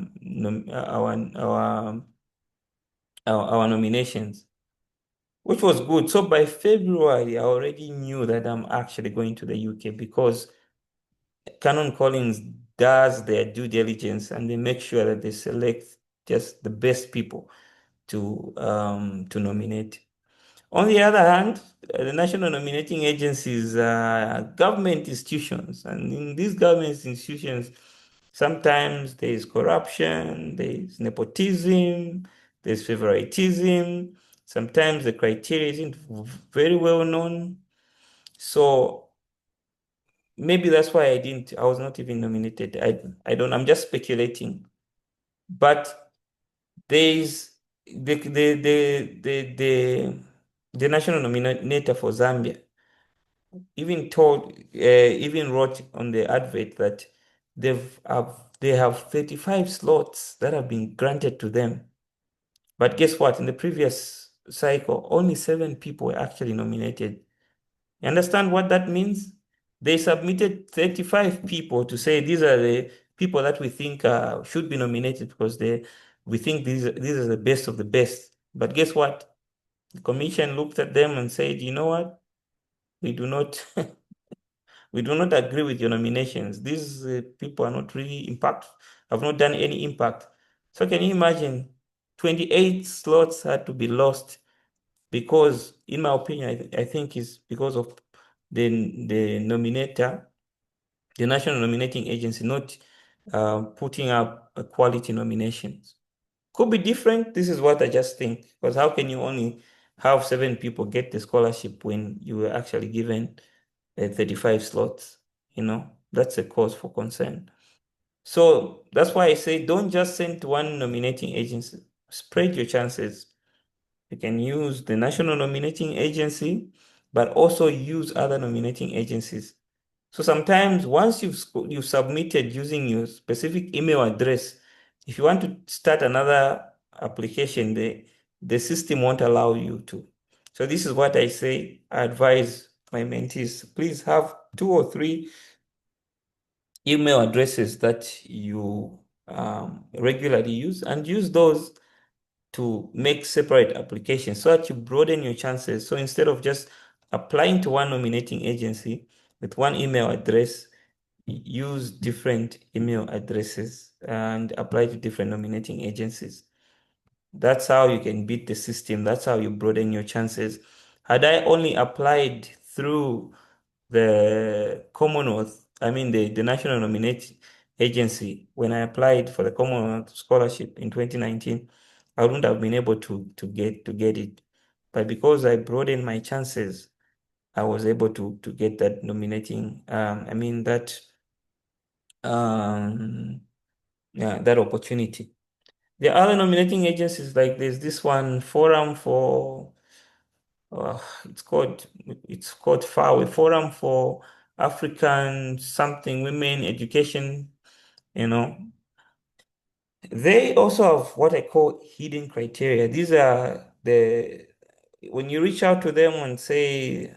our nominations, which was good. So by February, I already knew that I'm actually going to the UK because Canon Collins does their due diligence and they make sure that they select just the best people to nominate. On the other hand, the national nominating agencies are government institutions, and in these government institutions, sometimes there is corruption, there is nepotism, there's favoritism. Sometimes the criteria isn't very well known. So maybe that's why I was not even nominated. I'm just speculating. But there is the national nominator for Zambia even wrote on the advert that they have 35 slots that have been granted to them. But guess what? In the previous cycle, only 7 people were actually nominated. You understand what that means? They submitted 35 people to say these are the people that we think should be nominated because we think these are the best of the best. But guess what? The commission looked at them and said, you know what? We do not We do not agree with your nominations. These people are not really impact, have not done any impact. So can you imagine 28 slots had to be lost because, in my opinion, I think is because of the nominator, the National Nominating Agency, not putting up a quality nominations. Could be different. This is what I just think. Because how can you only have 7 people get the scholarship when you were actually given 35 slots? You know, that's a cause for concern. So that's why I say don't just send to one nominating agency. Spread your chances. You can use the National Nominating Agency, but also use other nominating agencies. So sometimes once you've submitted using your specific email address, if you want to start another application, the system won't allow you to. So this is what I say. I advise my mentees, please have 2 or 3 email addresses that you regularly use and use those to make separate applications so that you broaden your chances. So instead of just applying to one nominating agency with one email address, use different email addresses and apply to different nominating agencies. That's how you can beat the system. That's how you broaden your chances. Had I only applied through the Commonwealth, I mean the National Nominating Agency, when I applied for the Commonwealth Scholarship in 2019, I wouldn't have been able to get it. But because I broadened my chances, I was able to get that nominating, I mean um yeah, that opportunity. The other nominating agencies, like there's this one forum for uh, it's called FAWE, Forum for African something Women Education, you know. They also have what I call hidden criteria. These are the when you reach out to them and say,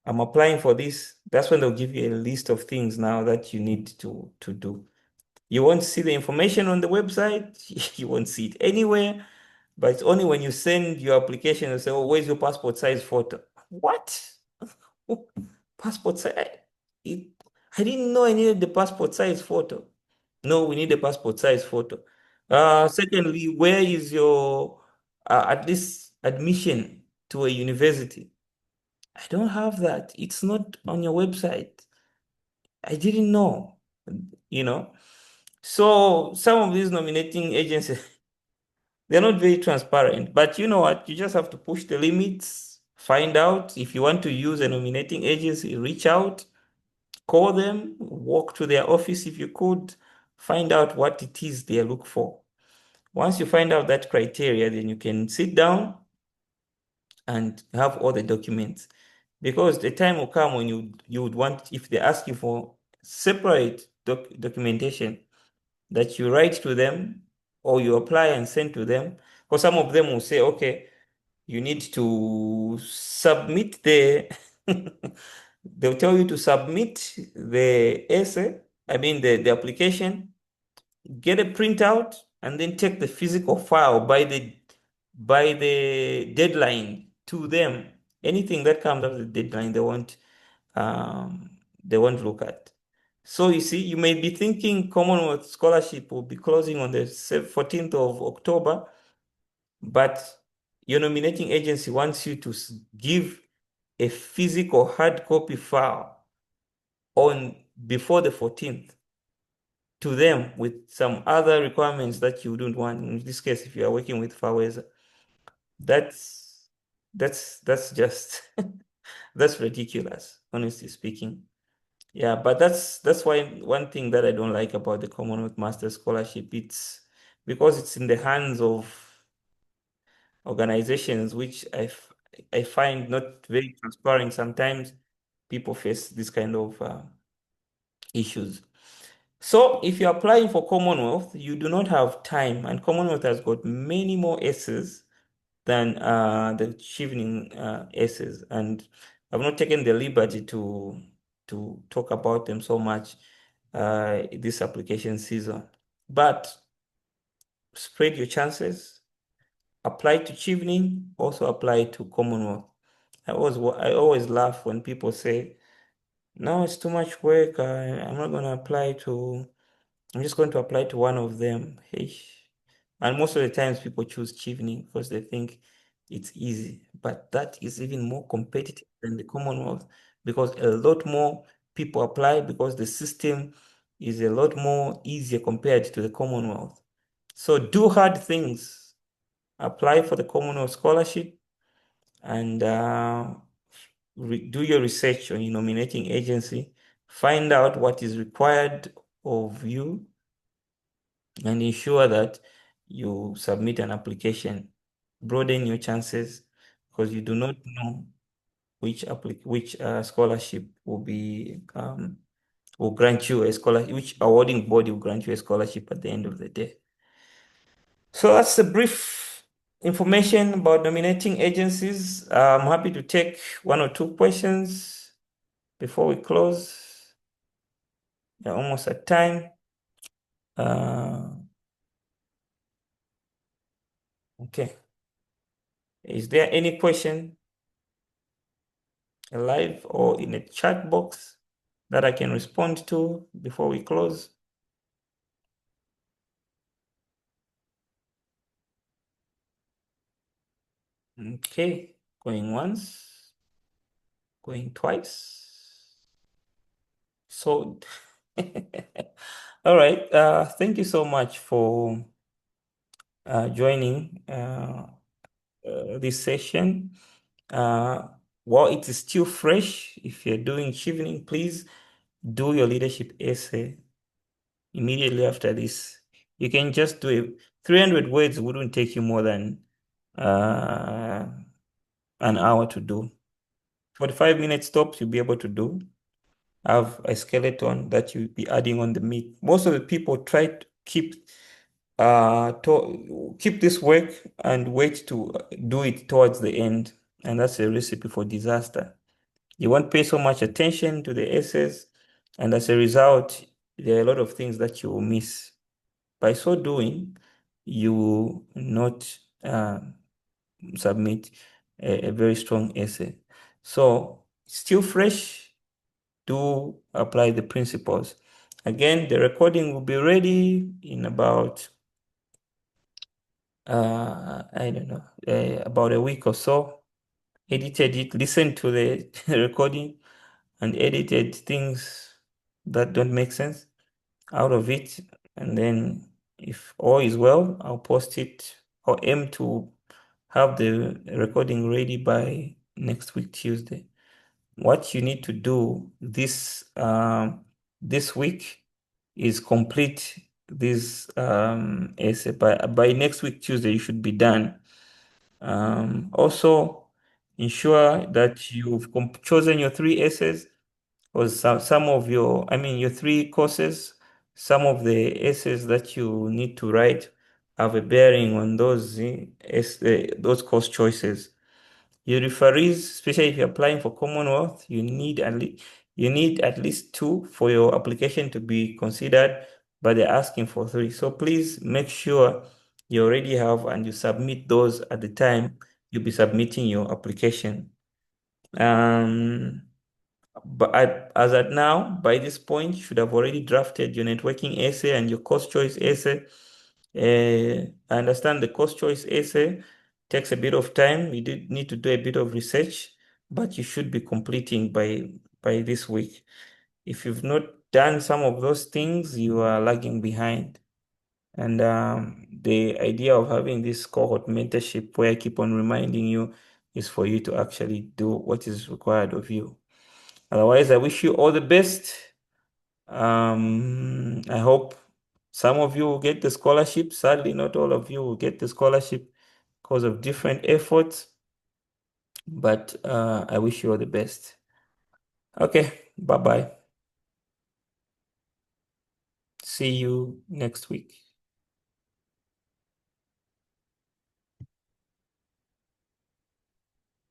I'm applying for this, that's when they'll give you a list of things now that you need to do. You won't see the information on the website, you won't see it anywhere, but it's only when you send your application and say, oh, where's your passport size photo? What? Oh, passport size? It, I didn't know I needed the passport size photo. No, we need a passport size photo. Secondly, where is your at least admission to a university? I don't have that. It's not on your website. I didn't know, you know. So some of these nominating agencies, they're not very transparent. But you know what? You just have to push the limits, find out if you want to use a nominating agency, reach out, call them, walk to their office if you could, find out what it is they look for. Once you find out that criteria, then you can sit down and have all the documents. Because the time will come when you would want, if they ask you for separate documentation, that you write to them or you apply and send to them. Because some of them will say, okay, you need to submit they'll tell you to submit the essay, I mean the application, get a printout, and then take the physical file by the deadline to them. Anything that comes after the deadline, they won't look at. So you see, you may be thinking Commonwealth Scholarship will be closing on the 14th of October, but your nominating agency wants you to give a physical hard copy file on before the 14th to them with some other requirements that you don't want. In this case, if you are working with Faweza, that's that's just that's ridiculous, honestly speaking. Yeah, but that's why one thing that I don't like about the Commonwealth Master Scholarship, it's because it's in the hands of organizations which I find not very transparent. Sometimes people face this kind of issues. So if you're applying for Commonwealth, you do not have time, and Commonwealth has got many more S's than the Chevening S's, and I've not taken the liberty to talk about them so much this application season. But spread your chances. Apply to Chevening, also apply to Commonwealth. I always laugh when people say No, it's too much work. I'm not going to apply to, I'm just going to apply to one of them. Hey. And most of the times people choose Chevening because they think it's easy. But that is even more competitive than the Commonwealth because a lot more people apply because the system is a lot more easier compared to the Commonwealth. So do hard things. Apply for the Commonwealth Scholarship and do your research on your nominating agency. Find out what is required of you and ensure that you submit an application. Broaden your chances because you do not know which scholarship will grant you a scholarship, which awarding body will grant you a scholarship at the end of the day. So that's a brief information about nominating agencies. I'm happy to take one or two questions before we close. We're almost at time. Okay. Is there any question live or in a chat box that I can respond to before we close? Okay, going once, going twice. So, all right. Thank you so much for joining this session. Uh, while it is still fresh, if you're doing Chevening, please do your leadership essay immediately after this. You can just do it. 300 words wouldn't take you more than uh, an hour to do. 45 minutes tops, you'll be able to do. Have a skeleton that you'll be adding on the meat. Most of the people try to keep this work and wait to do it towards the end, and that's a recipe for disaster. You won't pay so much attention to the essays, and as a result, there are a lot of things that you will miss. By so doing, you will not submit a very strong essay. So, still fresh, do apply the principles. Again, the recording will be ready in about, I don't know, about a week or so. Edited it, listen to the recording and edited things that don't make sense out of it. And then if all is well, I'll post it or aim to have the recording ready by next week, Tuesday. What you need to do this week is complete this essay. By next week, Tuesday, you should be done. Also, ensure that you've chosen your three essays or some of your, I mean, your three courses. Some of the essays that you need to write have a bearing on those course choices. Your referees, especially if you're applying for Commonwealth, you need at least two for your application to be considered, but they're asking for three. So please make sure you already have and you submit those at the time you'll be submitting your application. Um, as at now, by this point, you should have already drafted your networking essay and your course choice essay. I understand the course choice essay takes a bit of time. You did need to do a bit of research, but you should be completing by this week. If you've not done some of those things, you are lagging behind. And the idea of having this cohort mentorship where I keep on reminding you is for you to actually do what is required of you. Otherwise, I wish you all the best. I hope some of you will get the scholarship. Sadly, not all of you will get the scholarship because of different efforts, but I wish you all the best. Okay, bye bye. See you next week.